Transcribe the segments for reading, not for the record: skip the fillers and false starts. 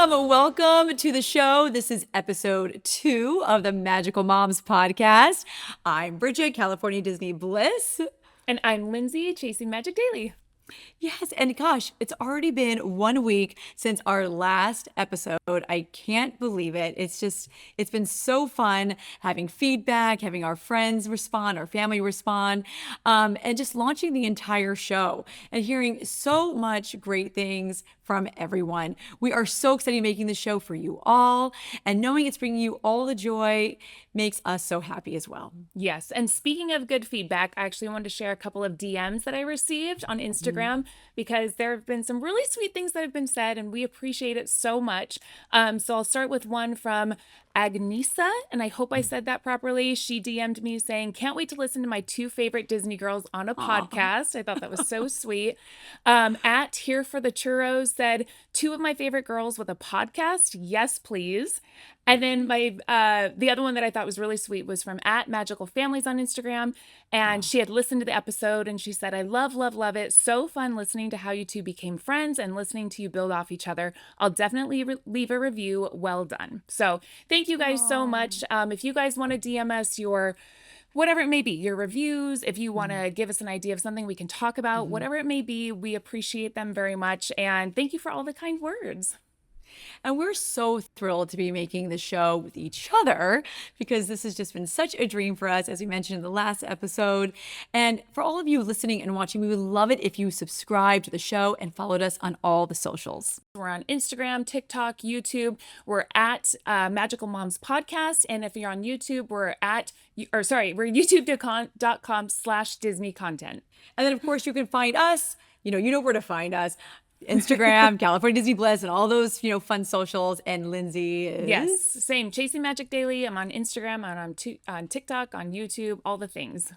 Welcome to the show. This is episode 2 of the Magical Moms podcast. I'm Bridget, California Disney Bliss. And I'm Lindsay, Chasing Magic Daily. Yes, and gosh, it's already been 1 week since our last episode. I can't believe it. It's been so fun having feedback, having our friends respond, our family respond, and just launching the entire show and hearing so much great things from everyone. We are so excited making the show for you all, and knowing it's bringing you all the joy makes us so happy as well. Yes, and speaking of good feedback, I actually wanted to share a couple of DMs that I received on Instagram because there have been some really sweet things that have been said, and we appreciate it so much. So I'll start with one from Agnesa, and I hope I said that properly. She DM'd me saying, "Can't wait to listen to my 2 favorite Disney girls on a podcast." I thought that was so sweet. At Here for the Churros said, "2 of my favorite girls with a podcast. Yes, please." And then the other one that I thought was really sweet was from at Magical Families on Instagram. And she had listened to the episode and she said, "I love, love, love it. So fun listening to how you 2 became friends and listening to you build off each other. I'll definitely leave a review. Well done." So thank you guys so much. If you guys want to DM us your whatever it may be, your reviews, if you want to give us an idea of something we can talk about, whatever it may be, we appreciate them very much. And thank you for all the kind words. And we're so thrilled to be making the show with each other because this has just been such a dream for us, as we mentioned in the last episode. And for all of you listening and watching, we would love it if you subscribed to the show and followed us on all the socials. We're on Instagram, TikTok, YouTube. We're at Magical Moms Podcast. And if you're on YouTube, we're youtube.com/Disney content. And then, of course, you can find us. You know where to find us. Instagram, California Disney Bliss, and all those, fun socials. And Lindsay is... Yes, same. Chasing Magic Daily. I'm on Instagram, I'm on TikTok, on YouTube, all the things.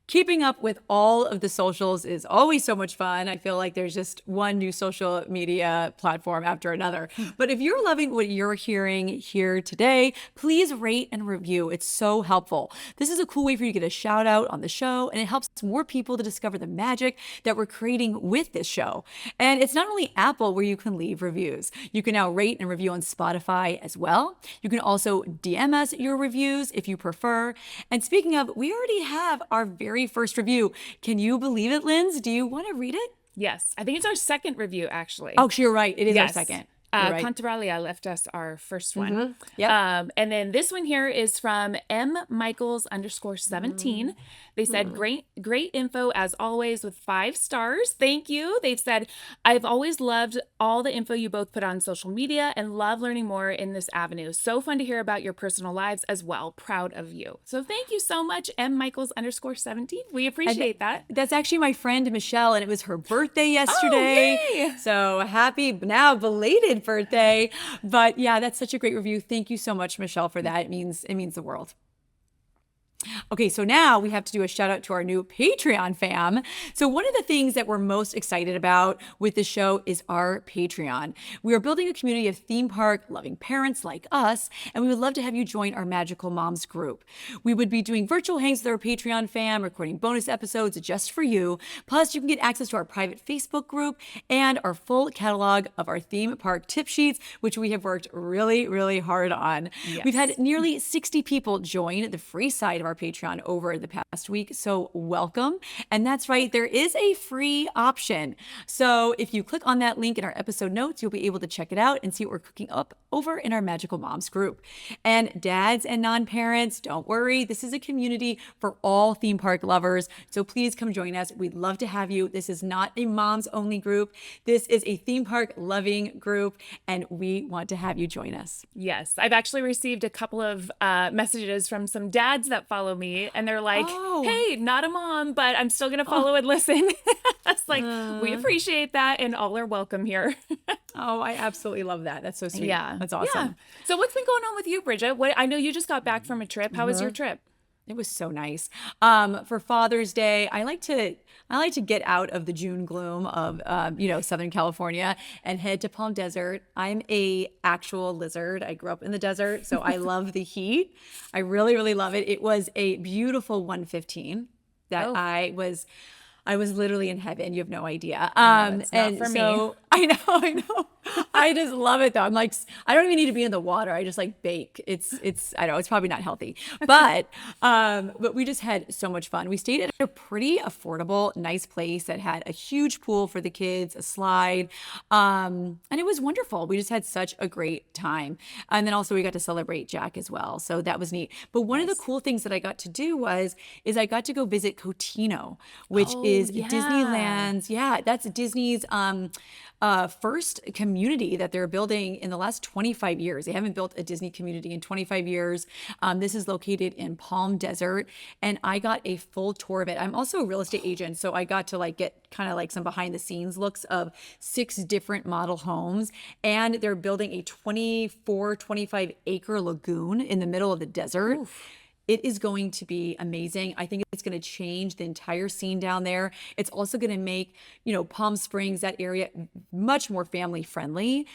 Keeping up with all of the socials is always so much fun. I feel like there's just one new social media platform after another. But if you're loving what you're hearing here today, please rate and review. It's so helpful. This is a cool way for you to get a shout out on the show, and it helps more people to discover the magic that we're creating with this show. And it's not only Apple where you can leave reviews. You can now rate and review on Spotify as well. You can also DM us your reviews if you prefer. And speaking of, we already have our very first review. Can you believe it, Linz? Do you want to read it? Yes. I think it's our second review, actually. Oh, you're right. It is our second. Right. Cantabralia left us our first one. Yep. And then this one here is from M Michaels_17. They said, great info as always with 5 stars. Thank you. They've said, "I've always loved all the info you both put on social media and love learning more in this avenue. So fun to hear about your personal lives as well. Proud of you." So thank you so much, M Michaels_17. We appreciate that. That's actually my friend Michelle, and it was her birthday yesterday. Oh, yay! So happy now belated birthday. But yeah, that's such a great review. Thank you so much, Michelle, for that. It means the world. Okay, so now we have to do a shout out to our new Patreon fam. So one of the things that we're most excited about with the show is our Patreon. We are building a community of theme park loving parents like us, and we would love to have you join our Magical Moms group. We would be doing virtual hangs with our Patreon fam, recording bonus episodes just for you. Plus, you can get access to our private Facebook group and our full catalog of our theme park tip sheets, which we have worked really, really hard on. Yes. We've had nearly 60 people join the free side of our Patreon over the past week, so welcome. And that's right, there is a free option. So if you click on that link in our episode notes, you'll be able to check it out and see what we're cooking up over in our Magical Moms group. And dads and non-parents, don't worry, this is a community for all theme park lovers, so please come join us. We'd love to have you. This is not a moms only group. This is a theme park loving group, and we want to have you join us. Yes, I've actually received a couple of messages from some dads that follow me, and they're like, "Hey, not a mom, but I'm still gonna follow and listen." It's like, we appreciate that, and all are welcome here. Oh, I absolutely love that. That's so sweet. Yeah, that's awesome. Yeah. So what's been going on with you, Bridget? I know you just got back from a trip. How was your trip? It was so nice. For Father's Day, I like to get out of the June gloom of Southern California and head to Palm Desert. I'm a actual lizard. I grew up in the desert, so I love the heat. I really, really love it. It was a beautiful 115 that I was literally in heaven. You have no idea. It's not for me. I know, I know. I just love it though. I'm like, I don't even need to be in the water. I just like bake. I know it's probably not healthy, but we just had so much fun. We stayed at a pretty affordable, nice place that had a huge pool for the kids, a slide, and it was wonderful. We just had such a great time. And then also we got to celebrate Jack as well. So that was neat. But one of the cool things that I got to do is I got to go visit Cotino, which is yeah. Disneyland's, that's Disney's first community that they're building in the last 25 years. They haven't built a Disney community in 25 years. This is located in Palm Desert, and I got a full tour of it. I'm also a real estate agent, so I got to like get kind of like some behind the scenes looks of 6 different model homes, and they're building a 25 acre lagoon in the middle of the desert. Oof. It is going to be amazing. I think it's going to change the entire scene down there. It's also going to make, Palm Springs, that area, much more family friendly.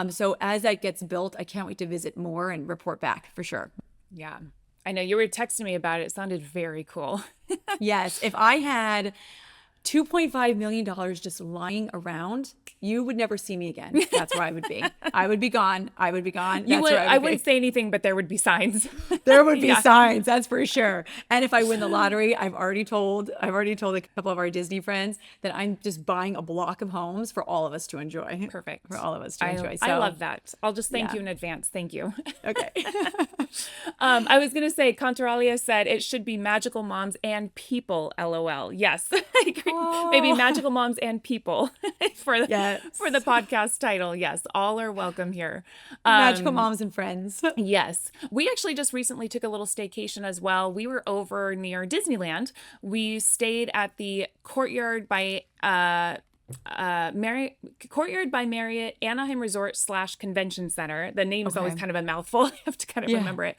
So as that gets built, I can't wait to visit more and report back for sure. Yeah. I know you were texting me about it. It sounded very cool. Yes. If I had $2.5 million just lying around, you would never see me again. That's where I would be. I would be gone. I would be gone. I wouldn't say anything, but there would be signs. There would be signs, that's for sure. And if I win the lottery, I've already told a couple of our Disney friends that I'm just buying a block of homes for all of us to enjoy. Perfect. For all of us to enjoy. So, I love that. I'll just thank you in advance. Thank you. Okay. I was going to say, Contralia said it should be magical moms and people, LOL. Yes. I agree. Oh. Maybe magical moms and people for the podcast title. Yes. All are welcome here. Magical moms and friends. Yes. We actually just recently took a little staycation as well. We were over near Disneyland. We stayed at the Courtyard by Marriott Anaheim Resort / Convention Center. The name is always kind of a mouthful. I have to kind of remember it.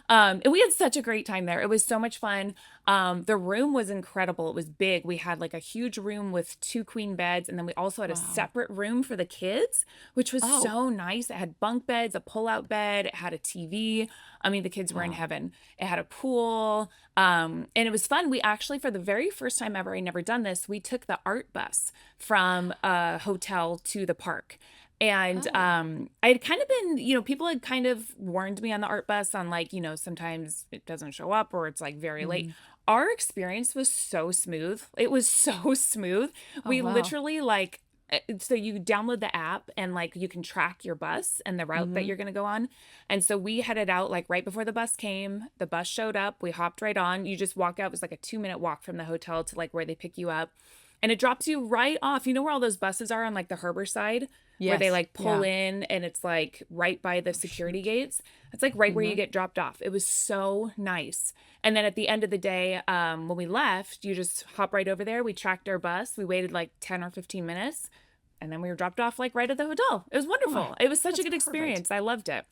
And we had such a great time there. It was so much fun. The room was incredible. It was big. We had like a huge room with 2 queen beds. And then we also had a separate room for the kids, which was so nice. It had bunk beds, a pull-out bed. It had a TV. I mean, the kids were in heaven. It had a pool. And it was fun. We actually, for the very first time ever, I'd never done this, we took the art bus from a hotel to the park. And I had kind of been, people had kind of warned me on the art bus on like, sometimes it doesn't show up or it's like very late. Our experience was so smooth. It was so smooth. We literally like, so you download the app and like you can track your bus and the route that you're going to go on. And so we headed out like right before the bus came. The bus showed up. We hopped right on. You just walk out. It was like a 2-minute walk from the hotel to like where they pick you up. And it drops you right off. You know where all those buses are on like the harbor side? Yes. Where they like pull in and it's like right by the security gates. It's like right where you get dropped off. It was so nice. And then at the end of the day, when we left, you just hop right over there. We tracked our bus. We waited like 10 or 15 minutes. And then we were dropped off like right at the hotel. It was wonderful. It was such a good experience. I loved it.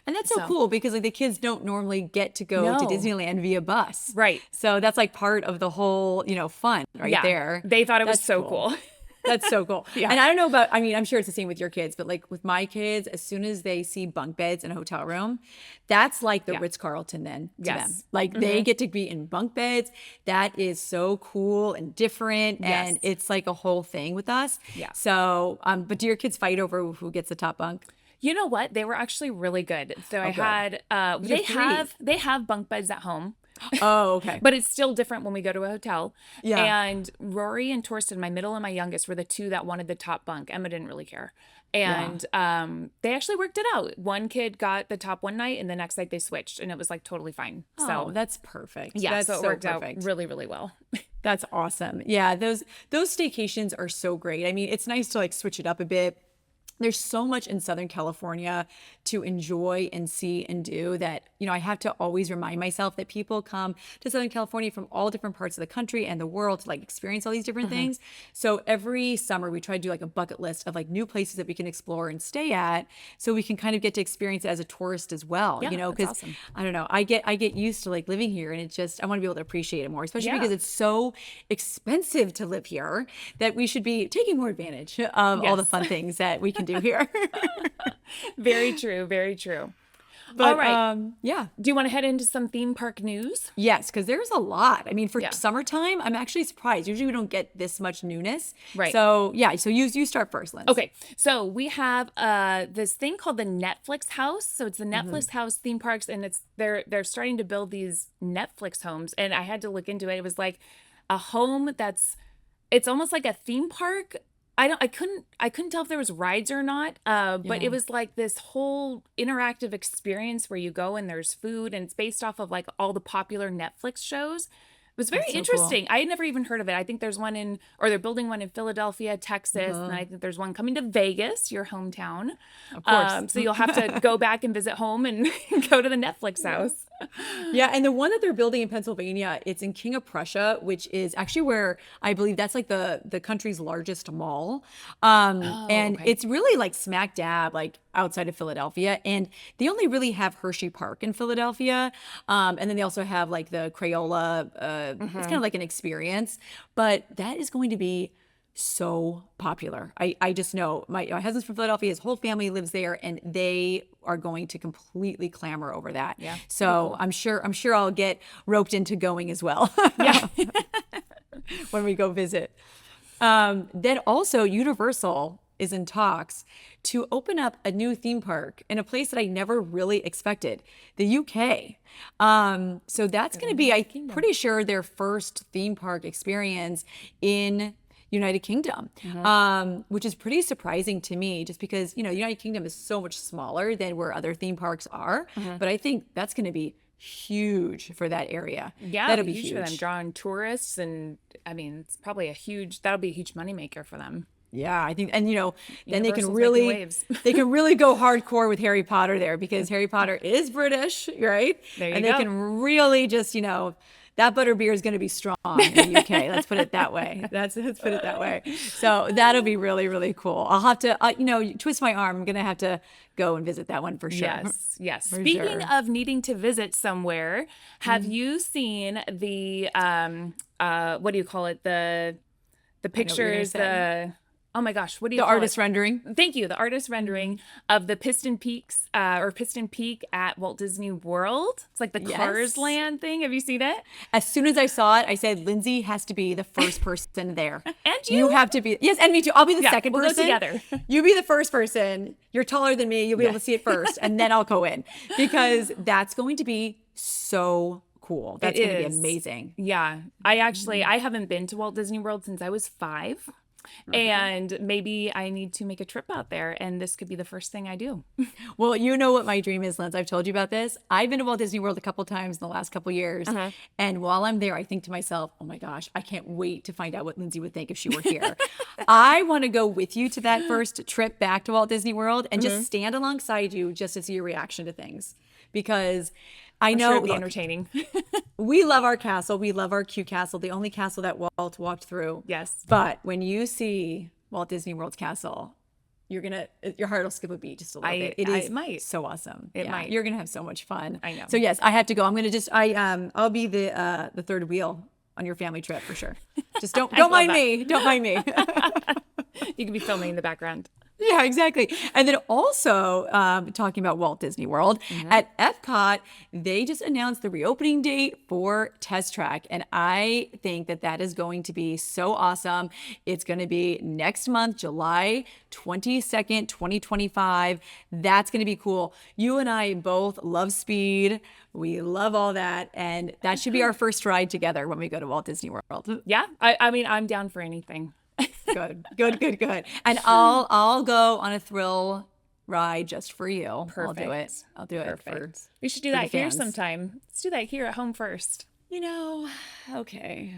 And that's so cool because like the kids don't normally get to go to Disneyland via bus. Right. So that's like part of the whole, fun there. They thought it was so cool. That's so cool. And I don't know about, I'm sure it's the same with your kids, but like with my kids, as soon as they see bunk beds in a hotel room, that's like the Ritz-Carlton then to them. Like they get to be in bunk beds. That is so cool and different. And it's like a whole thing with us. Yeah. So, but do your kids fight over who gets the top bunk? You know what? They were actually really good. So I had, they have bunk beds at home. Oh, okay. But it's still different when we go to a hotel. Yeah. And Rory and Torsten, my middle and my youngest, were the 2 that wanted the top bunk. Emma didn't really care. And they actually worked it out. One kid got the top one night and the next night they switched and it was like totally fine. So that's perfect. Yeah, that's so it worked out really, really well. That's awesome. Yeah, those staycations are so great. I mean, it's nice to like switch it up a bit. There's so much in Southern California to enjoy and see and do that, I have to always remind myself that people come to Southern California from all different parts of the country and the world to like experience all these different things. So every summer we try to do like a bucket list of like new places that we can explore and stay at so we can kind of get to experience it as a tourist as well, because awesome. I don't know, I get used to like living here and it's just, I want to be able to appreciate it more, especially because it's so expensive to live here that we should be taking more advantage of all the fun things that we can do here. Very true. Very true. But, All right. yeah. Do you want to head into some theme park news? Yes, because there's a lot. I mean, for Yeah. summertime, I'm actually surprised. Usually we don't get this much newness. Right. So, yeah. So you start first, Lindsay. Okay, so we have this thing called the Netflix House. So it's the Netflix House theme parks, and they're starting to build these Netflix homes. And I had to look into it. It was like a home it's almost like a theme park. I couldn't tell if there was rides or not. But it was like this whole interactive experience where you go and there's food, and it's based off of like all the popular Netflix shows. It was very That's so interesting. I had never even heard of it. I think there's they're building one in Philadelphia, Texas, and I think there's one coming to Vegas, your hometown. Of course. So you'll have to go back and visit home and go to the Netflix house. Yeah, and the one that they're building in Pennsylvania, it's in King of Prussia, which is actually where I believe that's like the country's largest mall. And okay. it's really like smack dab, like outside of Philadelphia. And they only really have Hershey Park in Philadelphia. And then they also have like the Crayola. It's kind of like an experience, but that is going to be so popular. I just know my husband's from Philadelphia. His whole family lives there, and they are going to completely clamor over that. Yeah. So I'm sure I'll get roped into going as well. Yeah. When we go visit. Then also Universal is in talks to open up a new theme park in a place that I never really expected, the UK. So that's going to be, I'm pretty sure, their first theme park experience in United Kingdom, which is pretty surprising to me, just because, United Kingdom is so much smaller than where other theme parks are. But I think that's going to be huge for that area. Yeah, that'll be huge huge for them, drawing tourists, and I mean, it's probably that'll be a huge moneymaker for them. Yeah, I think, and then they can Universal's making really waves. they can really go hardcore with Harry Potter there, because Harry Potter is British, right? There you and go. they can really just, that butterbeer is going to be strong in the UK. Let's put it that way. Let's put it that way. So that'll be really, really cool. I'll have to, twist my arm. I'm going to have to go and visit that one for sure. Yes. For Speaking sure. of needing to visit somewhere, have you seen the what do you call it? The pictures, oh my gosh, what do you The call artist it? rendering. Thank you. The artist rendering of the Piston Peaks or Piston Peak at Walt Disney World. It's like the Cars Yes. Land thing. Have you seen it? As soon as I saw it, I said, Lindsay has to be the first person there. And You you? have to be. Yes, and me too. I'll be the Yeah, second we'll go person. together. You be the first person. You're taller than me. You'll be able to see it first, and then I'll go in, because that's going to be so cool. That's going to be is. amazing. Yeah. I haven't been to Walt Disney World since I was 5. And maybe I need to make a trip out there, and this could be the first thing I do. Well, you know what my dream is, Linz. I've told you about this. I've been to Walt Disney World a couple times in the last couple years. And while I'm there, I think to myself, oh my gosh, I can't wait to find out what Lindsay would think if she were here. I want to go with you to that first trip back to Walt Disney World and just stand alongside you just to see your reaction to things. Because I I'm know sure it'd be look, entertaining. we love our castle. We love our cute castle, the only castle that Walt walked through. Yes. But when you see Walt Disney World's castle, your heart will skip a beat just a little bit. It might. So awesome. It might. You're gonna have so much fun. I know. So yes, I have to go. I'm gonna I'll be the third wheel on your family trip for sure. Just don't love mind that. me. Don't mind me. You could be filming in the background. Yeah, exactly. And then also talking about Walt Disney World, at Epcot, they just announced the reopening date for Test Track. And I think that is going to be so awesome. It's going to be next month, July 22nd, 2025. That's going to be cool. You and I both love speed. We love all that. And that should be our first ride together when we go to Walt Disney World. Yeah. I mean, I'm down for anything. Good. And I'll go on a thrill ride just for you. Perfect. I'll do it. Perfect. We should do for that the here fans. sometime. Let's do that here at home first. Okay.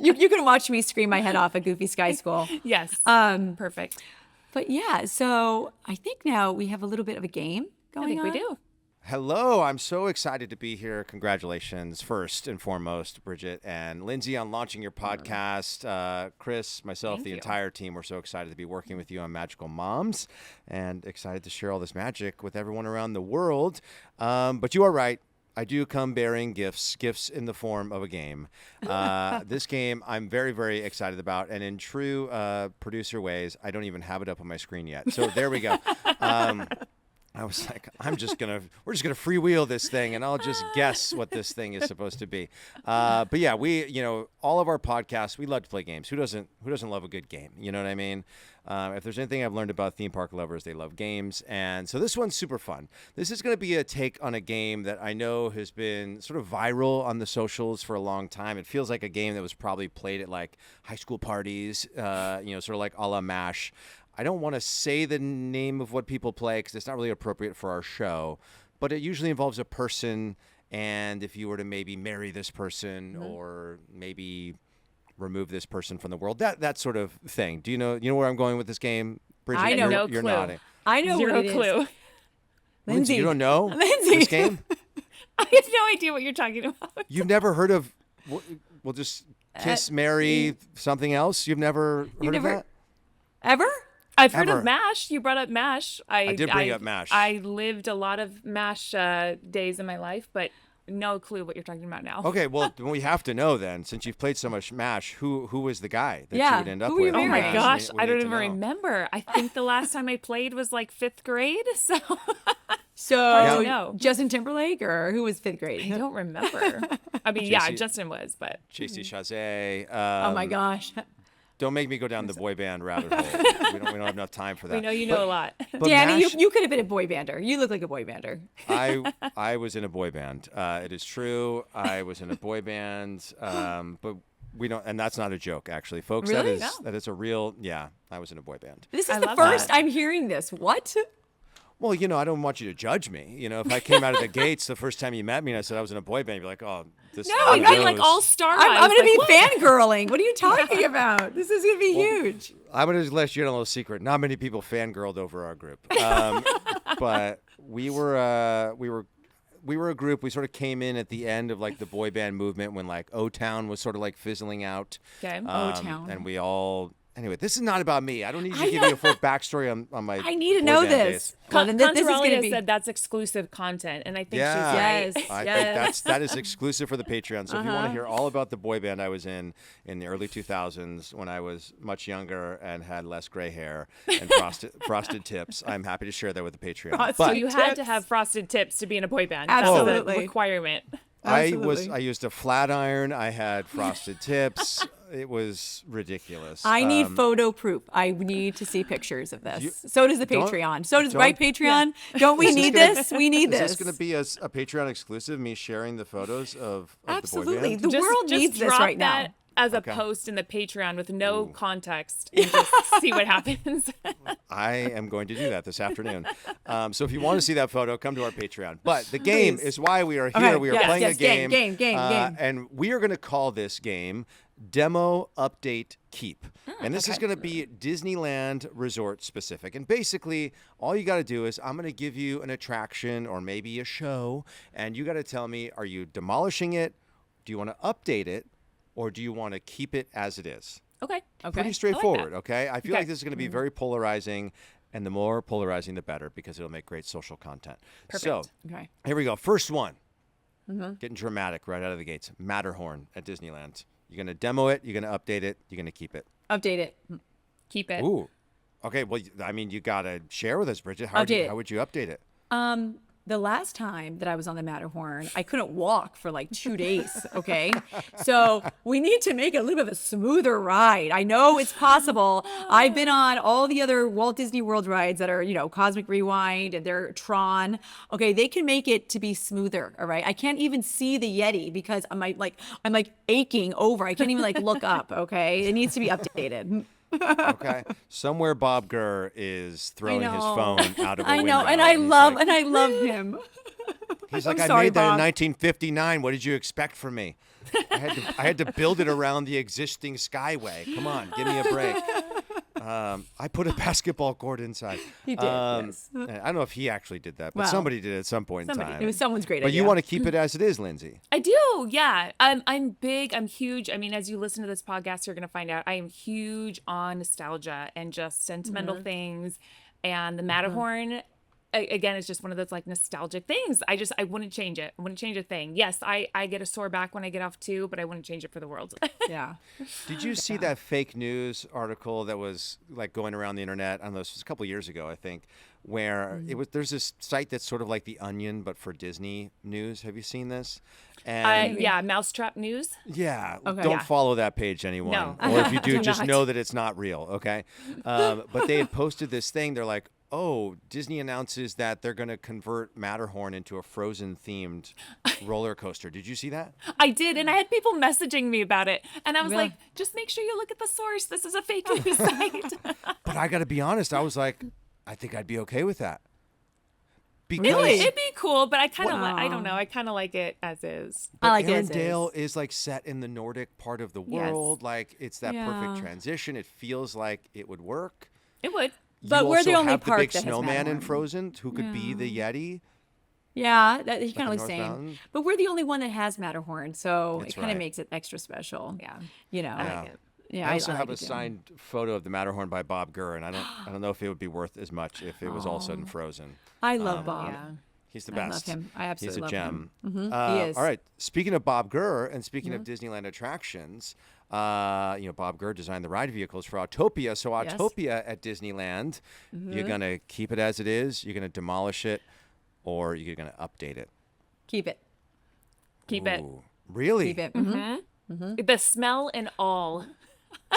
you can watch me scream my head off at Goofy Sky School. Yes. Perfect. But yeah, so I think now we have a little bit of a game I going think on. we do. Hello, I'm so excited to be here. Congratulations, first and foremost, Bridget and Lindsay, on launching your podcast. Chris, myself, Thank the you. entire team, we're so excited to be working with you on Magical Moms and excited to share all this magic with everyone around the world. But you are right. I do come bearing gifts in the form of a game. This game I'm very, very excited about. And in true producer ways, I don't even have it up on my screen yet. So there we go. I was like, we're just gonna freewheel this thing, and I'll just guess what this thing is supposed to be. But yeah, all of our podcasts, we love to play games. Who doesn't love a good game? You know what I mean? If there's anything I've learned about theme park lovers, they love games. And so this one's super fun. This is going to be a take on a game that I know has been sort of viral on the socials for a long time. It feels like a game that was probably played at like high school parties, sort of like a la MASH. I don't want to say the name of what people play because it's not really appropriate for our show, but it usually involves a person. And if you were to maybe marry this person or maybe remove this person from the world, that sort of thing. Do you know where I'm going with this game, Bridget? I know. No You're clue. nodding. I know Zero what it is. clue. Lindsay, you don't know Lindsay. this game? I have no idea what you're talking about. You've never heard of? We'll just kiss, marry, something else. You've never heard of that? Ever? I've heard Ever. of MASH. You brought up MASH. I did bring up MASH. I lived a lot of MASH days in my life, but no clue what you're talking about now. Okay, well, we have to know then, since you've played so much MASH, who was the guy that Yeah, you would end up who were you with? Oh marrying? my Right. gosh, We I don't need to even know. remember. I think the last time I played was like 5th grade, so So Hard to know. Justin Timberlake, or who was 5th grade? I don't remember. I mean, yeah, JC Justin was, but JC Chazé. Oh my gosh. Don't make me go down the boy band rabbit hole. we don't have enough time for that. we know you know a lot. But Danny, MASH, you could have been a boy bander. You look like a boy bander. I was in a boy band. It is true. I was in a boy band. But we don't, and that's not a joke, actually, folks. Really? That is a real. Yeah, I was in a boy band. This is I the love first that. I'm hearing this. What? Well, I don't want you to judge me. If I came out of the gates the first time you met me and I said I was in a boy band, you'd be like, oh, this. No, guy you're like knows. all star eyes. I'm going to be like, fangirling. What are you talking about? This is going to be huge. I'm going to let you in a little secret. Not many people fangirled over our group, but we were a group. We sort of came in at the end of like the boy band movement when like O-Town was sort of like fizzling out. Okay. O-Town. And we all. Anyway, this is not about me. I don't need you to give me a full backstory on my. I need to boy know band this. days. Well, then this is going to Contaralia be. said that's exclusive content, and I think Yeah. she's right. Yes. I yes. think that is exclusive for the Patreon. So if you want to hear all about the boy band I was in the early 2000s when I was much younger and had less gray hair and frosted tips, I'm happy to share that with the Patreon. Frosted So But you had to tips. have frosted tips to be in a boy band. Absolutely. That's a requirement. Absolutely. I used a flat iron. I had frosted tips. It was ridiculous. I need photo proof. I need to see pictures of this. So does the don't- Patreon. So does don't- right Patreon. Don't we Is this need gonna- this? We need Is this. this going to be a Patreon exclusive? Me sharing the photos of the boy Absolutely. band? The world needs this drop right now. that as a post in the Patreon with no context and just see what happens. I am going to do that this afternoon. So if you want to see that photo, come to our Patreon. But the game Please. is why we are here. Okay, We are yes, playing yes, a game. game. And we are going to call this game Demo Update Keep. And this is going to be Disneyland Resort specific. And basically, all you got to do is I'm going to give you an attraction or maybe a show. And you got to tell me, are you demolishing it? Do you want to update it? Or do you want to keep it as it is? Okay. Pretty straightforward, that. okay? I feel Okay. like this is going to be very polarizing, and the more polarizing, the better, because it'll make great social content. So, Okay. here we go. First one. Getting dramatic right out of the gates. Matterhorn at Disneyland. You're going to demo it, you're going to update it, you're going to keep it. Update it. Keep it. Ooh. Okay, well, I mean, you got to share with us, Bridget. How Update it. would you update it? The last time that I was on the Matterhorn, I couldn't walk for like 2 days. Okay. So we need to make it a little bit of a smoother ride. I know it's possible. I've been on all the other Walt Disney World rides that are, Cosmic Rewind and they're Tron. Okay. They can make it to be smoother. All right. I can't even see the Yeti because I'm like aching over. I can't even like look up. Okay. It needs to be updated. Okay. Somewhere Bob Gurr is throwing his know. phone out of a I window. know. And I he's love him. He's like, I'm I sorry, made that Bob. in 1959. What did you expect from me? I had to build it around the existing Skyway. Come on, give me a break. I put a basketball court inside. He did, yes. I don't know if he actually did that, but Well, somebody did at some point in time. It was someone's great But idea. you want to keep it as it is, Lindsay. I do, yeah. I'm big, I'm huge. I mean, as you listen to this podcast, you're going to find out I am huge on nostalgia and just sentimental things. And the Matterhorn again, it's just one of those like nostalgic things. I wouldn't change it. I wouldn't change a thing. Yes, I get a sore back when I get off too, but I wouldn't change it for the world. Yeah. Did you see that fake news article that was like going around the internet? I don't know, this was a couple of years ago, I think, where there's this site that's sort of like The Onion, but for Disney news. Have you seen this? And Yeah, Mousetrap News. yeah, Okay. don't Yeah. follow that page, anyone. No. Or if you do, Do just not. know that it's not real, okay? But they had posted this thing. They're like, oh, Disney announces that they're going to convert Matterhorn into a Frozen-themed roller coaster. Did you see that? I did, and I had people messaging me about it, and I was Really? like, just make sure you look at the source. This is a fake news site. But I got to be honest. I was like, I think I'd be okay with that. Because It'd be cool, but I kind of Wow. I don't know. I kind of like it as is. I like it as Arendelle is. is like set in the Nordic part of the Yes. world. Like it's that perfect Yeah. transition. It feels like it would work. It would. But You we're the also only have the park big that has snowman in Matterhorn. Frozen who could be the Yeti. Yeah, that he kind the of looks North same. Mountain? But we're the only one that has Matterhorn, so That's it kind right. of makes it extra special. Yeah. You know. I like it. Yeah, I also like have a it too. signed photo of the Matterhorn by Bob Gurr, and I don't know if it would be worth as much if it was also in Frozen. I love Bob. Yeah. He's the I best. love him. I absolutely He's a love gem. him. Uh, He is. All right. Speaking of Bob Gurr and speaking of Disneyland attractions, Bob Gurr designed the ride vehicles for Autopia. So Yes. Autopia at Disneyland, you're gonna keep it as it is, you're gonna demolish it, or you're gonna update it. Keep it. Keep it. Ooh, really? Keep it. The smell and all.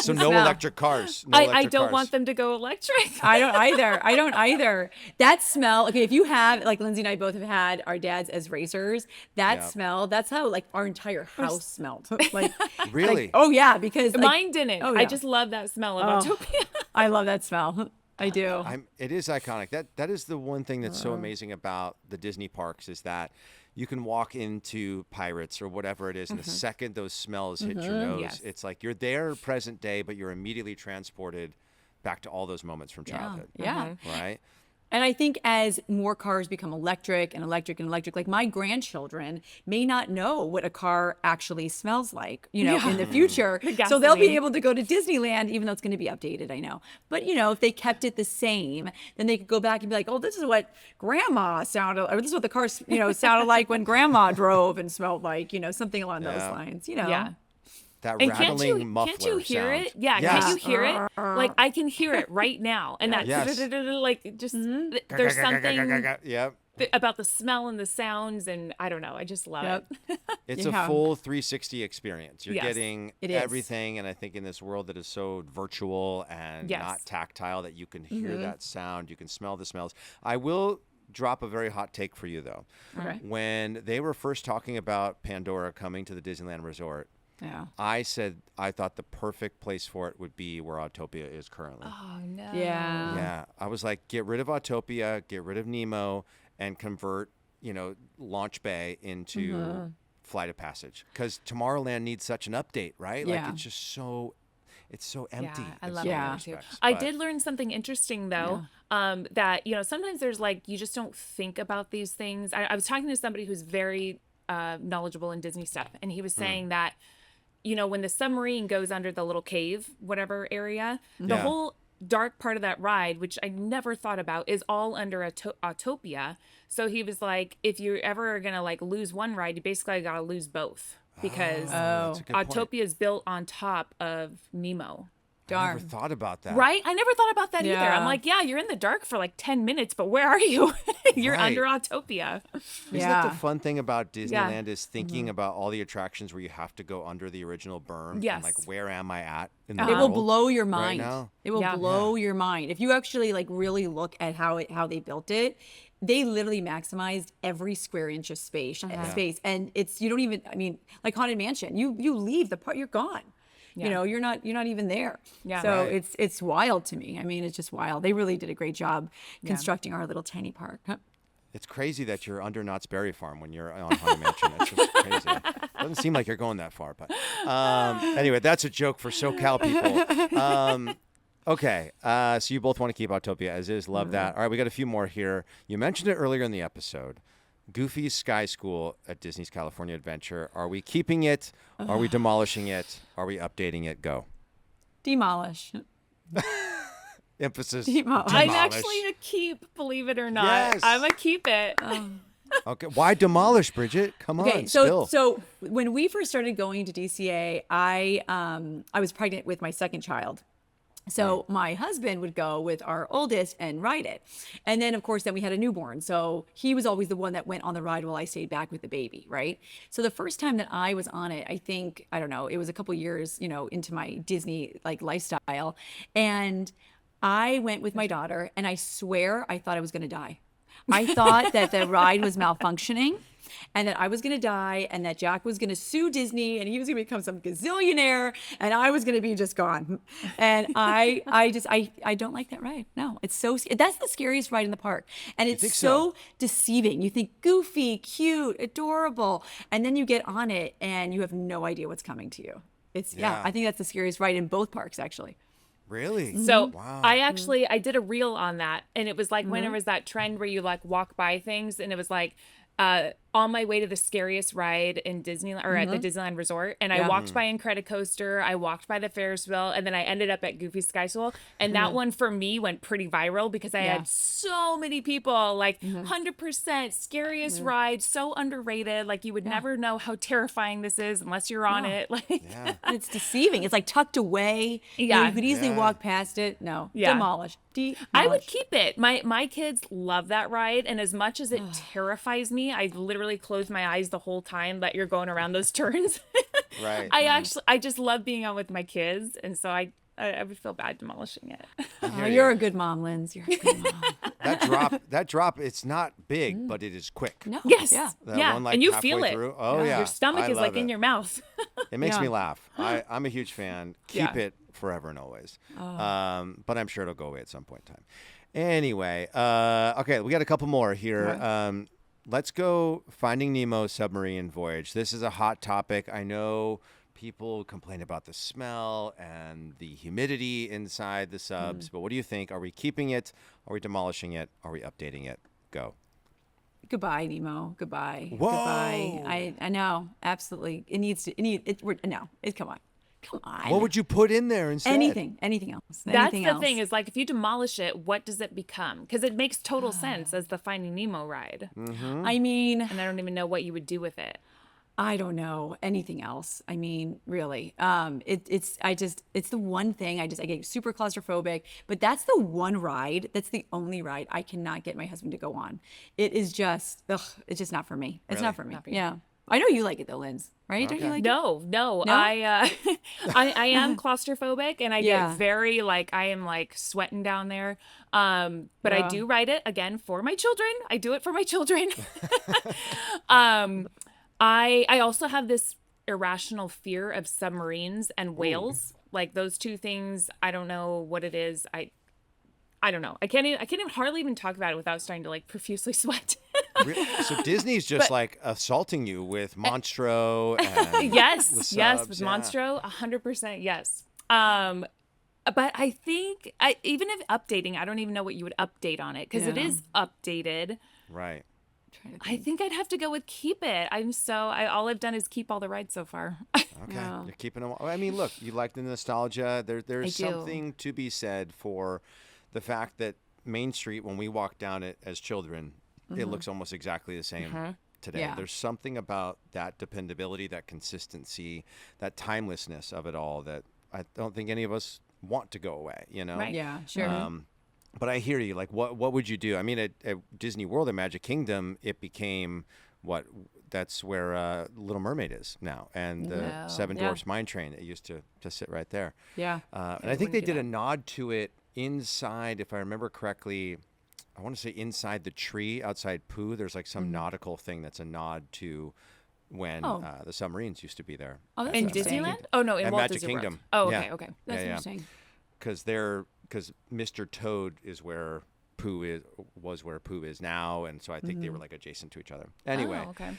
So no Smell. electric cars. No I electric don't cars. want them to go electric. I don't either. I don't either. That smell, okay, if you have, like Lindsay and I both have had our dads as racers, that Yeah. smell, that's how like our entire house smelled. Like, Really? oh yeah, because like, Mine didn't. Oh, I yeah. just love that smell of Oh. Autopia. I love that smell. I do. It is iconic. That is the one thing that's so amazing about the Disney parks is that you can walk into Pirates or whatever it is, and the second those smells hit your nose, Yes. it's like you're there present day, but you're immediately transported back to all those moments from childhood. Yeah. Right? And I think as more cars become electric and electric and electric, like my grandchildren may not know what a car actually smells like, in the future. The So they'll be gasoline. able to go to Disneyland, even though it's going to be updated, I know. But, if they kept it the same, then they could go back and be like, oh, this is what grandma sounded, or this is what the car, sounded like when grandma drove and smelled like, something along those Yeah. lines, Yeah. That And rattling muffler can't you hear sound. it? Yeah, Yes. can't you hear it? Like I can hear it right now. And that Yes. like just there's something Yep. about the smell and the sounds, and I don't know. I just love Yep. it. It's Yeah. a full 360 experience. You're Yes, getting it is. everything, and I think in this world that is so virtual and Yes. not tactile, that you can hear that sound, you can smell the smells. I will drop a very hot take for you, though. Okay. When they were first talking about Pandora coming to the Disneyland Resort, Yeah. I said I thought the perfect place for it would be where Autopia is currently. Oh no. Yeah. Yeah, I was like, get rid of Autopia, get rid of Nemo, and convert, Launch Bay into Flight of Passage. Because Tomorrowland needs such an update, right? Like Yeah. it's just it's so empty. Yeah, I in love so that many one too. respects, I but- did learn something interesting though. That sometimes there's like you just don't think about these things. I was talking to somebody who's very knowledgeable in Disney stuff, and he was saying that when the submarine goes under the little cave, whatever area, the Yeah. whole dark part of that ride, which I never thought about, is all under Autopia. So he was like, if you ever are gonna like lose one ride, you basically gotta lose both because That's a good point. Autopia is built on top of Nemo. I never Darn. thought about that. Right? I never thought about that either. Yeah. I'm like, yeah, you're in the dark for like 10 minutes, but where are you? You're Right. under Autopia. Isn't Yeah. that the fun thing about Disneyland is thinking about all the attractions where you have to go under the original berm? Yes. And like, where am I at in the It will world blow your right mind. now? It will Yeah. blow your mind. If you actually like really look at how they built it, they literally maximized every square inch of space. And you don't even, I mean, like Haunted Mansion, you leave the part, you're gone. Yeah. You're not even there. Yeah. So Right. it's wild to me. I mean, it's just wild. They really did a great job constructing our little tiny park. It's crazy that you're under Knott's Berry Farm when you're on Haunted Mansion. It's just crazy. Doesn't seem like you're going that far, but anyway, that's a joke for SoCal people. Okay, so you both want to keep Autopia as is. Love that. All right, we got a few more here. You mentioned it earlier in the episode. Goofy's Sky School at Disney's California Adventure. Are we keeping it? Are we demolishing it? Are we updating it? Go. Demolish. Emphasis. Demolish. I'm demolish. actually a keep, believe it or not. Yes. I'm a keep it. Okay. Why demolish, Bridget? Come Okay, on. so Spill. so when we first started going to DCA, I was pregnant with my second child. So my husband would go with our oldest and ride it. And then of course then we had a newborn. So he was always the one that went on the ride while I stayed back with the baby, right? So the first time that I was on it, I think, I don't know, it was a couple years, into my Disney like lifestyle. And I went with my daughter and I swear I thought I was going to die. I thought that the ride was malfunctioning and that I was going to die and that Jack was going to sue Disney and he was going to become some gazillionaire and I was going to be just gone. And I don't like that ride. No, it's that's the scariest ride in the park. And it's think so so? deceiving. You think goofy, cute, adorable. And then you get on it and you have no idea what's coming to you. Yeah. I think that's the scariest ride in both parks, actually. Really? So Wow. I did a reel on that, and it was like when Mm-hmm. there was that trend where you like walk by things, and it was like on my way to the scariest ride in Disneyland or at the Disneyland Resort, and I Mm-hmm. Yeah. walked by Incredicoaster, I walked by the Ferris wheel, and then I ended up at Goofy Sky Swirl, and that one for me went pretty viral because I Yeah. had so many people like 100% scariest ride, so underrated, like you would never know how terrifying this is unless you're on it, like. Yeah. And it's deceiving. It's like tucked away. Yeah. You could easily Yeah. walk past it. No. Yeah. Demolish. I would keep it. My kids love that ride, and as much as it terrifies me, I literally close my eyes the whole time that you're going around those turns. Right. I just love being out with my kids, and so I would feel bad demolishing it. Oh, you're a good mom, Linz. You're a good mom. That drop, it's not big, but it is quick. No. Yes. Yeah. That Yeah. one, like, And you halfway feel it. through. Oh, yeah. Your stomach I is like love in it. your mouth. It makes Yeah. me laugh. I'm a huge fan. Keep Yeah. it forever and always. Oh. But I'm sure it'll go away at some point in time. Anyway, okay, we got a couple more here. Let's go Finding Nemo submarine voyage. This is a hot topic. I know people complain about the smell and the humidity inside the subs, but what do you think? Are we keeping it? Are we demolishing it? Are we updating it? Go. Goodbye, Nemo. Goodbye. Whoa. Goodbye. I know. Absolutely. Come on. Come on. What would you put in there instead? Anything else. That's Anything the else. thing is like if you demolish it, what does it become? Because it makes total sense as the Finding Nemo ride, I mean, and I don't even know what you would do with it. I don't know anything else. I mean, really, it's the one thing I get super claustrophobic, but that's the one ride. That's the only ride I cannot get my husband to go on. It is just, it's just not for me. It's Really? not for me. Not for you. Yeah. I know you like it though, Linz, right? Don't you Okay. like it? No, No? I am claustrophobic, and I Yeah. get very I am sweating down there. But I Yeah. do ride it again for my children. I do it for my children. I also have this irrational fear of submarines and whales. Like those two things, I don't know what it is. I don't know. I can't even hardly even talk about it without starting to profusely sweat. So Disney's just assaulting you with Monstro and Yes, the yes, subs, with yeah. Monstro, 100% yes. But I think even if updating, I don't even know what you would update on it because it Yeah. is updated. Right. I think I'd have to go with keep it. All I've done is keep all the rides so far. Okay. Yeah. You're keeping them. I mean, look, you like the nostalgia. There's I do. something to be said for the fact that Main Street, when we walked down it as children, it looks almost exactly the same today. Yeah. There's something about that dependability, that consistency, that timelessness of it all that I don't think any of us want to go away, you know? Right. Yeah, sure. But I hear you. Like, what would you do? I mean, at Disney World, at Magic Kingdom, it became that's where Little Mermaid is now, and the No. Seven Yeah. Dwarfs Mine Train. It used to sit right there. Yeah. And I think they did a nod to it inside, if I remember correctly. I want to say inside the tree outside Pooh. There's some nautical thing that's a nod to when Oh. the submarines used to be there. Oh, that's In interesting. Disneyland? Oh no, in At Walt Magic Disney World. Kingdom. Oh, Yeah. okay, okay. That's Yeah. interesting. Because Mr. Toad is where Pooh was where Pooh is now, and so I think they were adjacent to each other. Anyway, Oh, okay.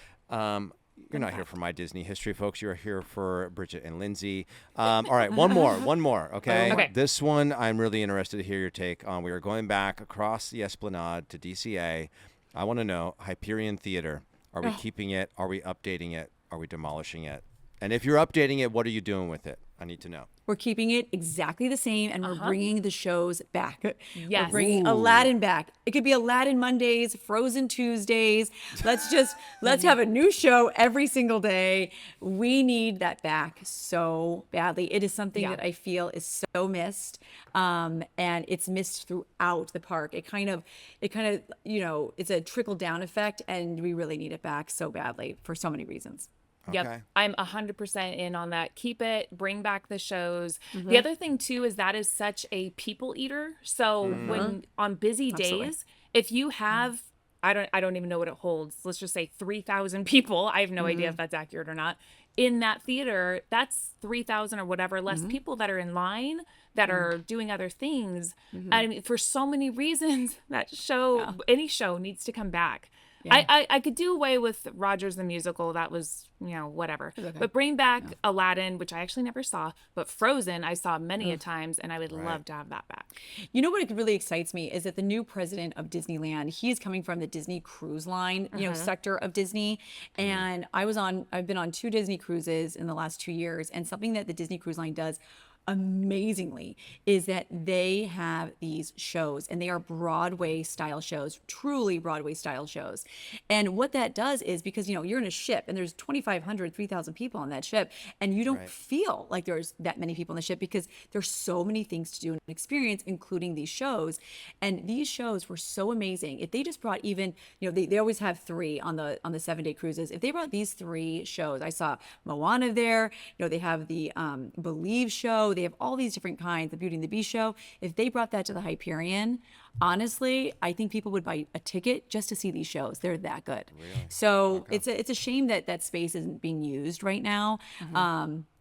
you're not here for my Disney history, folks. You're here for Bridget and Lindsay. All right, one more. Okay? Okay. This one I'm really interested to hear your take on. We are going back across the Esplanade to DCA. I want to know Hyperion Theater. Are we keeping it? Are we updating it? Are we demolishing it? And if you're updating it, what are you doing with it? I need to know. We're keeping it exactly the same, and we're bringing the shows back. Yes. We're bringing Aladdin back. It could be Aladdin Mondays, Frozen Tuesdays. Let's have a new show every single day. We need that back so badly. It is something that I feel is so missed, and it's missed throughout the park. It kind of, it's a trickle down effect, and we really need it back so badly for so many reasons. Okay. Yep. I'm 100% in on that. Keep it, bring back the shows. The other thing too is that is such a people eater. So when on busy days, if you have I don't even know what it holds. Let's just say 3,000 people. I have no idea if that's accurate or not. In that theater, that's 3,000 or whatever less people that are in line that are doing other things. I mean, for so many reasons, that show, any show needs to come back. Yeah. I could do away with Rogers the Musical. That was, whatever. Okay. But bring back Aladdin, which I actually never saw. But Frozen, I saw many a times, and I would love to have that back. You know what really excites me is that the new president of Disneyland, he's coming from the Disney Cruise Line, sector of Disney. And I've been on 2 Disney cruises in the last 2 years. And something that the Disney Cruise Line does amazingly is that they have these shows, and they are Broadway style shows, truly Broadway style shows. And what that does is, because you're in a ship and there's 2,500 3,000 people on that ship, and you don't feel like there's that many people on the ship because there's so many things to do and experience, including these shows. And these shows were so amazing. If they just brought even, they always have 3 on the 7-day cruises. If they brought these 3 shows, I saw Moana there, they have the Believe show, they have all these different kinds, the Beauty and the Beast show. If they brought that to the Hyperion, honestly, I think people would buy a ticket just to see these shows. They're that good. Really? So it's a shame that that space isn't being used right now.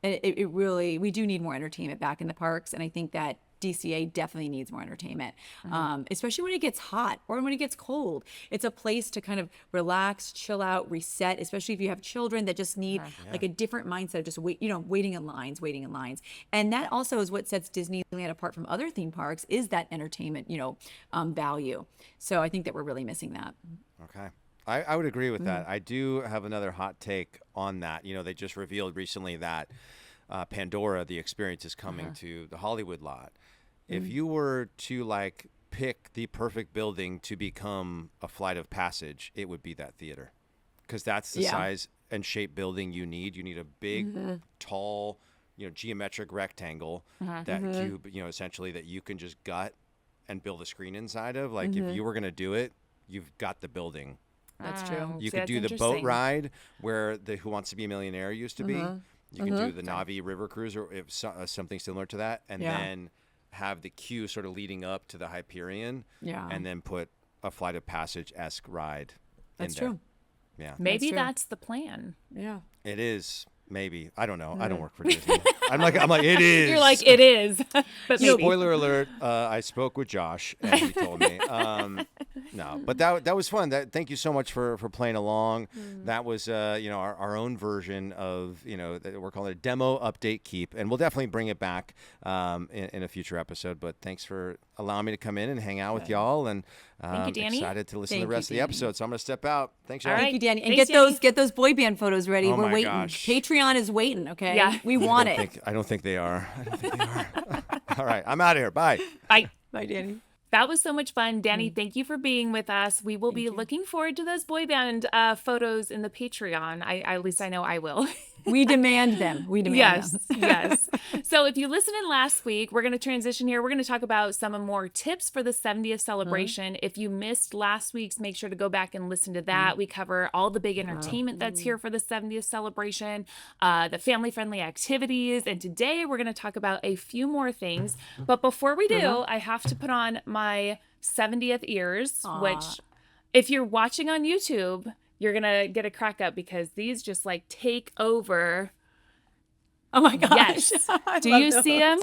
It really, we do need more entertainment back in the parks, and I think that DCA definitely needs more entertainment, especially when it gets hot or when it gets cold. It's a place to kind of relax, chill out, reset, especially if you have children that just need like a different mindset of just waiting in lines. And that also is what sets Disneyland apart from other theme parks, is that entertainment, value. So I think that we're really missing that. Okay. I would agree with that. I do have another hot take on that. They just revealed recently that Pandora, the experience, is coming to the Hollywood lot. If you were to pick the perfect building to become a flight of passage, it would be that theater, because that's the size and shape building you need. You need a big, tall, geometric rectangle that cube, essentially, that you can just gut and build a screen inside of. If you were going to do it, you've got the building. That's true. You could do the boat ride where the Who Wants to Be a Millionaire used to be. You can do the Navi River Cruise, or something similar to that, and then have the queue sort of leading up to the Hyperion, and then put a flight of passage-esque ride. That's true. Yeah, maybe that's the plan. Yeah, it is. Maybe. I don't know. I don't work for Disney. I'm like, it is. You're like, it is. But maybe. Spoiler alert, I spoke with Josh, and he told me. No, but that was fun. Thank you so much for playing along. That was, our own version of, we're calling it a demo update keep. And we'll definitely bring it back in a future episode. But thanks for allowing me to come in and hang out with y'all. And thank you, Danny. Excited to listen to the rest of the episode. So I'm going to step out. Thanks, y'all. Thank you, Danny. And Thanks, get those boy band photos ready. Oh, We're waiting. Gosh. Patreon is waiting, okay? Yeah. We want it. I don't think they are. All right. I'm out of here. Bye. Bye. Bye, Danny. That was so much fun. Danny, thank you for being with us. We will be looking forward to those boy band photos in the Patreon. At least I know I will. We demand them. Yes. So if you listened in last week, we're going to transition here. We're going to talk about some more tips for the 70th celebration. If you missed last week's, make sure to go back and listen to that. We cover all the big entertainment that's here for the 70th celebration, the family-friendly activities. And today we're going to talk about a few more things. But before we do, I have to put on my 70th ears, which if you're watching on YouTube, you're going to get a crack up because these just take over. Oh my gosh. Yes. Do you see them?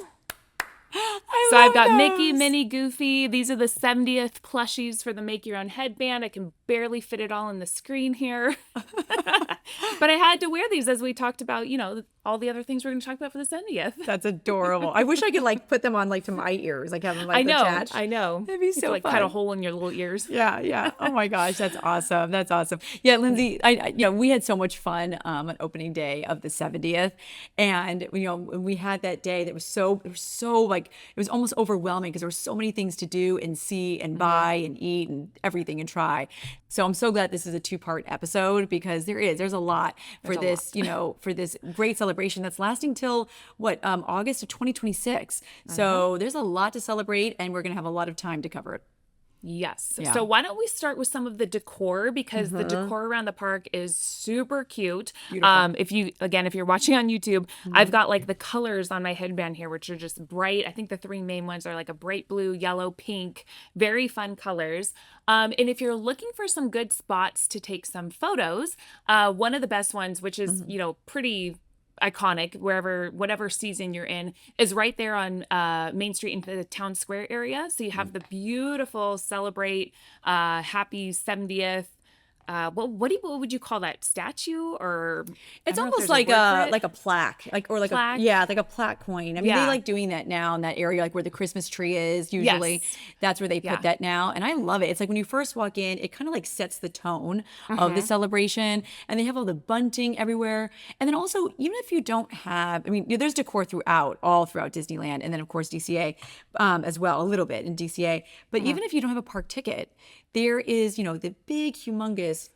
I So I've love got Mickey, those. Minnie, Goofy. These are the 70th plushies for the make your own headband. I can barely fit it all in the screen here. But I had to wear these as we talked about, all the other things we're going to talk about for the 70th. That's adorable. I wish I could like put them on like to my ears, like have them like attached. I know. That'd be You have so to, like fun. cut a hole in your little ears. Yeah, yeah. Oh my gosh, that's awesome. That's awesome. Yeah, Lindsay, we had so much fun on opening day of the 70th, and when we had that day that was so like it was almost overwhelming because there were so many things to do and see and buy and eat and everything and try. So I'm so glad this is a 2-part episode because there's a lot for this, for this great celebration that's lasting till August of 2026. So there's a lot to celebrate, and we're gonna have a lot of time to cover it. Yes. Yeah. So why don't we start with some of the decor because the decor around the park is super cute. If you're watching on YouTube, I've got like the colors on my headband here, which are just bright. I think the 3 main ones are like a bright blue, yellow, pink, very fun colors. And if you're looking for some good spots to take some photos, one of the best ones, which is, pretty iconic whatever season you're in, is right there on Main Street into the town square area. So you have the beautiful celebrate happy 70th. What would you call that, statue? Or It's I don't know if almost there's like word for a it. like a plaque, like Plaque? like a plaque coin. I mean, they Yeah. like doing that now in that area, like where the Christmas tree is. Usually, Yes. that's where they put Yeah. that now, and I love it. It's like when you first walk in, it kind of like sets the tone of the celebration, and they have all the bunting everywhere. And then also, even if you don't have, I mean, there's decor all throughout Disneyland, and then of course DCA as well, a little bit in DCA. But even if you don't have a park ticket, there is the big, humongous,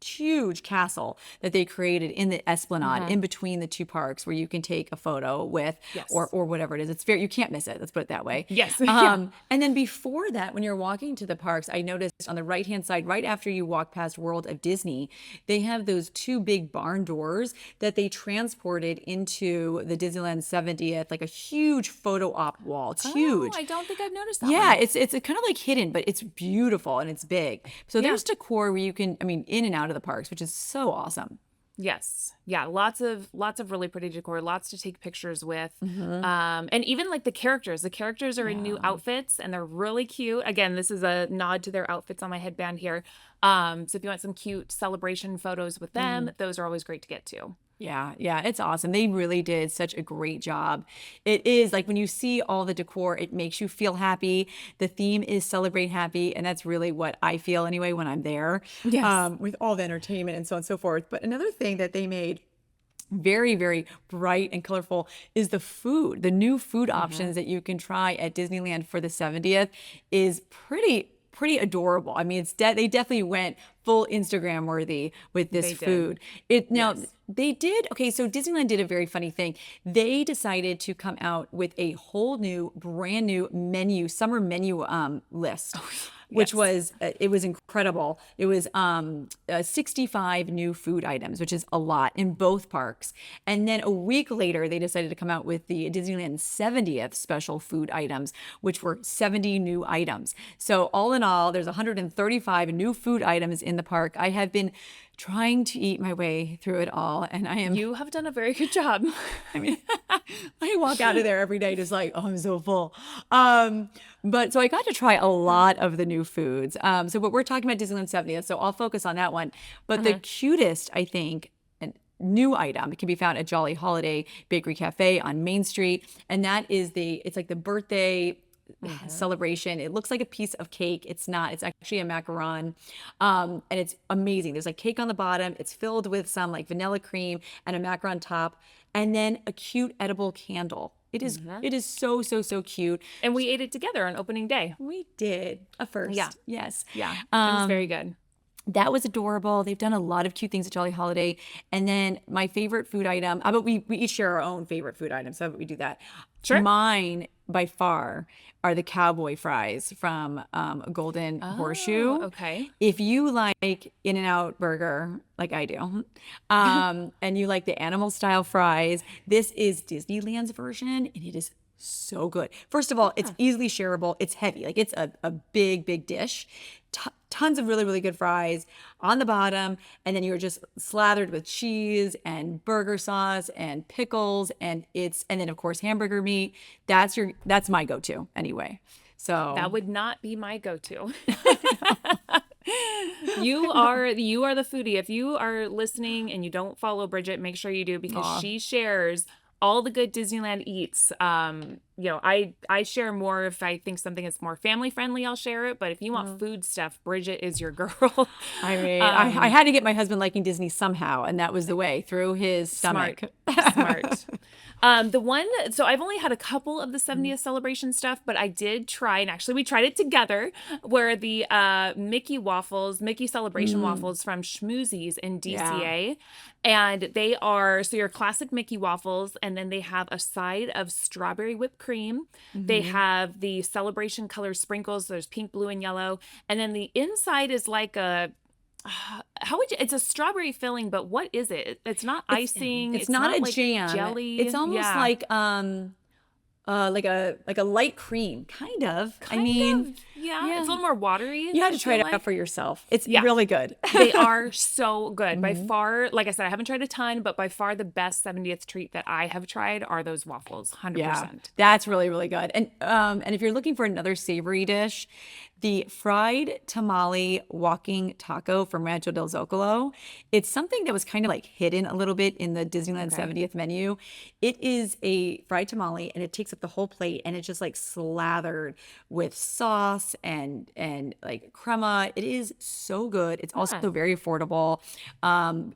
huge castle that they created in the Esplanade in between the 2 parks where you can take a photo with Yes. or whatever it is. It's you can't miss it. Let's put it that way. Yes. Yeah. And then before that, when you're walking to the parks, I noticed on the right-hand side, right after you walk past World of Disney, they have those 2 big barn doors that they transported into the Disneyland 70th, like a huge photo op wall. It's huge. Oh, I don't think I've noticed that Yeah, one. it's kind of like hidden, but it's beautiful and it's big. So there's decor where you can, in and out of the parks, which is so awesome. Yes. Yeah. Lots of really pretty decor, lots to take pictures with. And even like the characters are in new outfits and they're really cute. Again, this is a nod to their outfits on my headband here. So if you want some cute celebration photos with them, those are always great to get to. Yeah, it's awesome. They really did such a great job. It is like when you see all the decor, it makes you feel happy. The theme is celebrate happy, and that's really what I feel anyway when I'm there. Yes. With all the entertainment and so on and so forth. But another thing that they made very, very bright and colorful is the food. The new food options that you can try at Disneyland for the 70th is pretty adorable. I mean, they definitely went full Instagram worthy with this They did. food. They did. Okay, so Disneyland did a very funny thing. They decided to come out with a whole new, brand new summer menu list. Which was it was incredible. It was 65 new food items, which is a lot in both parks. And then a week later, they decided to come out with the Disneyland 70th special food items, which were 70 new items. So all in all, there's 135 new food items in the park. I have been trying to eat my way through it all, and You have done a very good job. I mean, I walk out of there every day just like, oh, I'm so full. But so I got to try a lot of the new foods. But we're talking about Disneyland 70th, so I'll focus on that one. But the cutest, I think, new item can be found at Jolly Holiday Bakery Cafe on Main Street, and that is it's like the birthday celebration. It looks like a piece of cake. It's not. It's actually a macaron, and it's amazing. There's like cake on the bottom. It's filled with some like vanilla cream and a macaron top, and then a cute edible candle. It is so cute. And we ate it together on opening day. We did a first. Yeah. Yes. Yeah. It was very good. That was adorable. They've done a lot of cute things at Jolly Holiday. And then my favorite food item, but we each share our own favorite food items. So how about we do that? Sure. Mine, by far, are the cowboy fries from Golden Horseshoe. Okay. If you like In-N-Out Burger, like I do, and you like the animal style fries, this is Disneyland's version, and it is So good. First of all, it's easily shareable. It's heavy. Like it's a big, big dish. Tons of really, really good fries on the bottom. And then you're just slathered with cheese and burger sauce and pickles. And then of course, hamburger meat. That's my go-to anyway. So That would not be my go-to. You are the foodie. If you are listening and you don't follow Bridget, make sure you do, because she shares all the good Disneyland eats. I share more if I think something is more family friendly. I'll share it. But if you want food stuff, Bridget is your girl. I mean, I had to get my husband liking Disney somehow, and that was the way, through his stomach. Smart. So I've only had a couple of the 70th celebration stuff, but I did try, and actually we tried it together, where the Mickey celebration waffles from Schmoozies in DCA. And they are, so your classic Mickey waffles, and then they have a side of strawberry whipped cream. They have the celebration color sprinkles. There's pink, blue, and yellow. And then the inside is like it's a strawberry filling, but what is it? It's not icing. It's not a like jam. Jelly. It's almost like a light cream, kind of. Yeah, it's a little more watery. You have to try it out for yourself. It's really good. They are so good. By far, like I said, I haven't tried a ton, but by far the best 70th treat that I have tried are those waffles. 100%. Yeah, that's really, really good. And if you're looking for another savory dish, the fried tamale walking taco from Rancho del Zocalo. It's something that was kind of like hidden a little bit in the Disneyland 70th menu. It is a fried tamale, and it takes up the whole plate, and it's just like slathered with sauce and like crema. It is so good. It's also very affordable,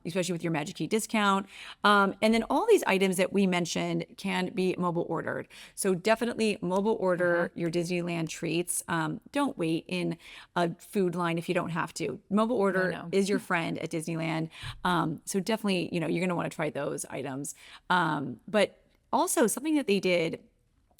especially with your Magic Key discount. And then all these items that we mentioned can be mobile ordered. So definitely mobile order your Disneyland treats. Don't wait in a food line if you don't have to. Mobile order is your friend at Disneyland. So definitely, you're going to want to try those items. But also something that they did,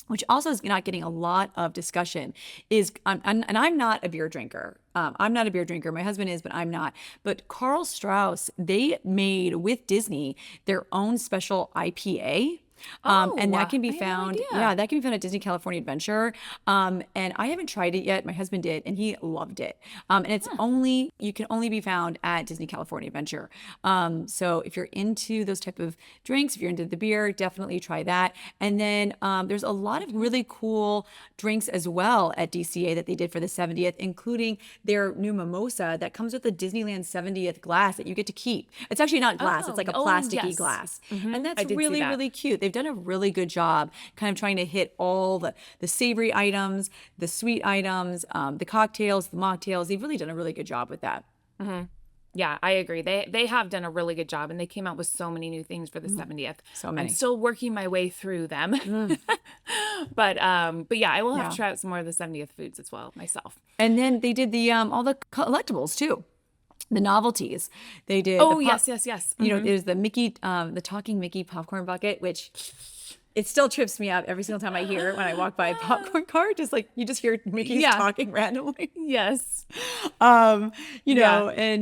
which also is not getting a lot of discussion, is, and I'm not a beer drinker. I'm not a beer drinker. My husband is, but I'm not. But Karl Strauss, they made with Disney their own special IPA. And that can be found, that can be found at Disney California Adventure. And I haven't tried it yet. My husband did, and he loved it. And you can only be found at Disney California Adventure. So if you're into those type of drinks, if you're into the beer, definitely try that. And then there's a lot of really cool drinks as well at DCA that they did for the 70th, including their new mimosa that comes with the Disneyland 70th glass that you get to keep. It's actually not glass. It's like a plasticky glass. And that's really, really cute. They've done a really good job kind of trying to hit all the savory items, the sweet items, the cocktails, the mocktails. They've really done a really good job with that. Yeah, I agree. They have done a really good job, and they came out with so many new things for the 70th. So many. I'm still working my way through them. But yeah, I will have to try out some more of the 70th foods as well myself. And then they did the all the collectibles too. The novelties they did. Yes. There's the Mickey, the talking Mickey popcorn bucket, which it still trips me out every single time I hear it when I walk by a popcorn cart. Just like you just hear Mickey's talking randomly. Yes. And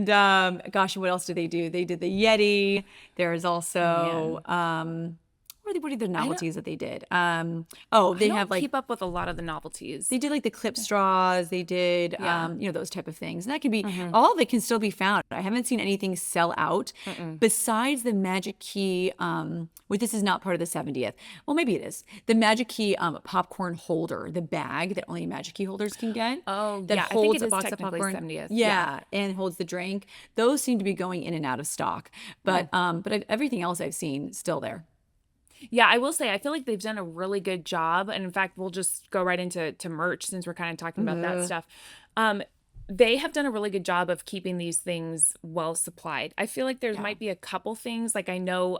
gosh, what else did they do? They did the Yeti. There's also what are the novelties that they did? They have like keep up with a lot of the novelties. They did like the clip straws. They did, those type of things. And that can be, all of it can still be found. I haven't seen anything sell out besides the Magic Key, this is not part of the 70th. Well, maybe it is. The Magic Key popcorn holder, the bag that only Magic Key holders can get. That holds I think it a is box of technically popcorn. 70th. Yeah, and holds the drink. Those seem to be going in and out of stock. But everything else I've seen still there. Yeah, I will say, I feel like they've done a really good job. And in fact, we'll just go right into merch since we're kind of talking about that stuff. They have done a really good job of keeping these things well supplied. I feel like there might be a couple things. Like I know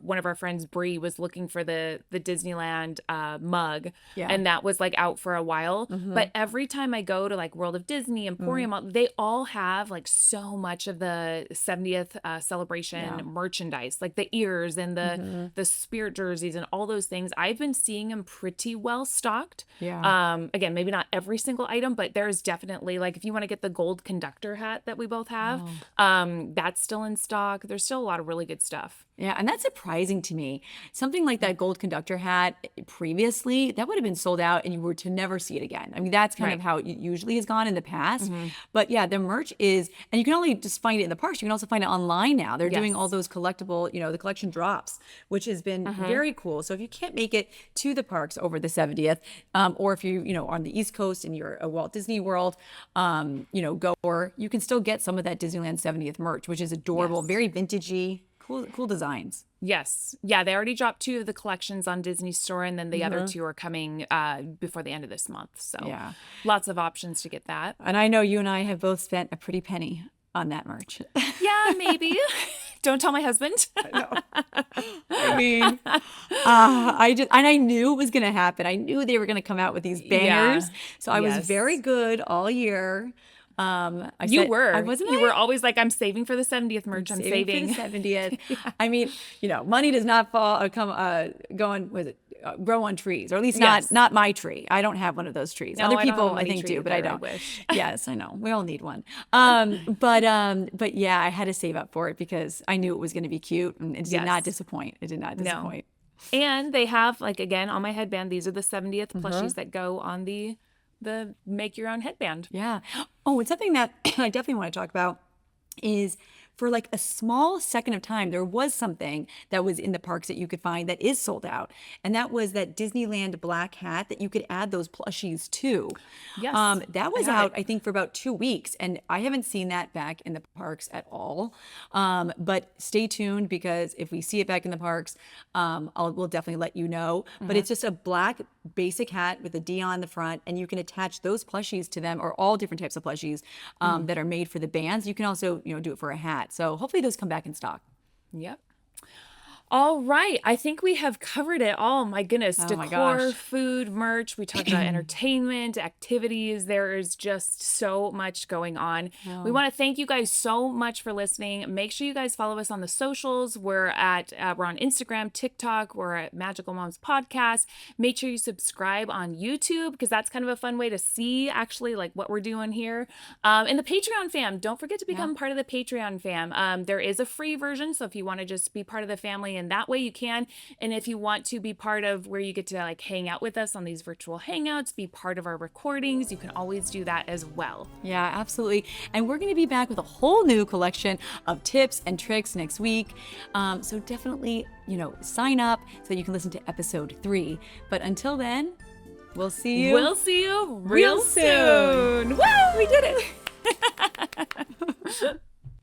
one of our friends, Bree, was looking for the Disneyland mug. Yeah. And that was like out for a while. But every time I go to like World of Disney, Emporium, they all have like so much of the 70th celebration merchandise, like the ears and the spirit jerseys and all those things. I've been seeing them pretty well stocked. Yeah. Again, maybe not every single item, but there's definitely like if you want to get the gold conductor hat that we both have, that's still in stock. There's still a lot of really good stuff. Yeah, and that's surprising to me. Something like that gold conductor hat previously, that would have been sold out and you were to never see it again. I mean, that's kind of how it usually has gone in the past. But yeah, the merch is, and you can only just find it in the parks. You can also find it online now. They're doing all those collectible, the collection drops, which has been very cool. So if you can't make it to the parks over the 70th, or if you, on the East Coast and you're a Walt Disney World, goer, you can still get some of that Disneyland 70th merch, which is adorable, very vintagey. Cool designs. Yes. Yeah, they already dropped 2 of the collections on Disney Store, and then the other 2 are coming before the end of this month. So lots of options to get that. And I know you and I have both spent a pretty penny on that merch. Yeah, maybe. Don't tell my husband. I mean, I knew it was going to happen. I knew they were going to come out with these bangers. So I was very good all year. You were always like, I'm saving for the 70th merch. I'm saving for the 70th. I mean, money does not grow on trees, or at least not my tree. I don't have one of those trees. No, Other people I think do, but I don't. Yes, I know. We all need one. But yeah, I had to save up for it because I knew it was going to be cute, and it did not disappoint. It did not disappoint. No. And they have, like, again, on my headband, these are the 70th plushies that go on the make your own headband. Yeah. Oh, and something that I definitely want to talk about is, for like a small second of time, there was something that was in the parks that you could find that is sold out. And that was that Disneyland black hat that you could add those plushies to. Yes. That was out, I think, for about 2 weeks. And I haven't seen that back in the parks at all. But stay tuned, because if we see it back in the parks, we'll definitely let you know. But it's just a black basic hat with a D on the front, and you can attach those plushies to them, or all different types of plushies that are made for the bands. You can also, do it for a hat. So hopefully those come back in stock. Yep. All right. I think we have covered it all. My goodness. Decor, food, merch. We talked about entertainment, activities. There is just so much going on. We want to thank you guys so much for listening. Make sure you guys follow us on the socials. We're on Instagram, TikTok. We're at Magical Moms Podcast. Make sure you subscribe on YouTube, because that's kind of a fun way to see actually like what we're doing here. And the Patreon fam. Don't forget to become part of the Patreon fam. There is a free version. So if you want to just be part of the family and that way you can. And if you want to be part of where you get to like hang out with us on these virtual hangouts, be part of our recordings, you can always do that as well. Yeah, absolutely. And we're going to be back with a whole new collection of tips and tricks next week. So definitely, sign up so you can listen to episode 3. But until then, we'll see you. We'll see you real soon. Woo! We did it.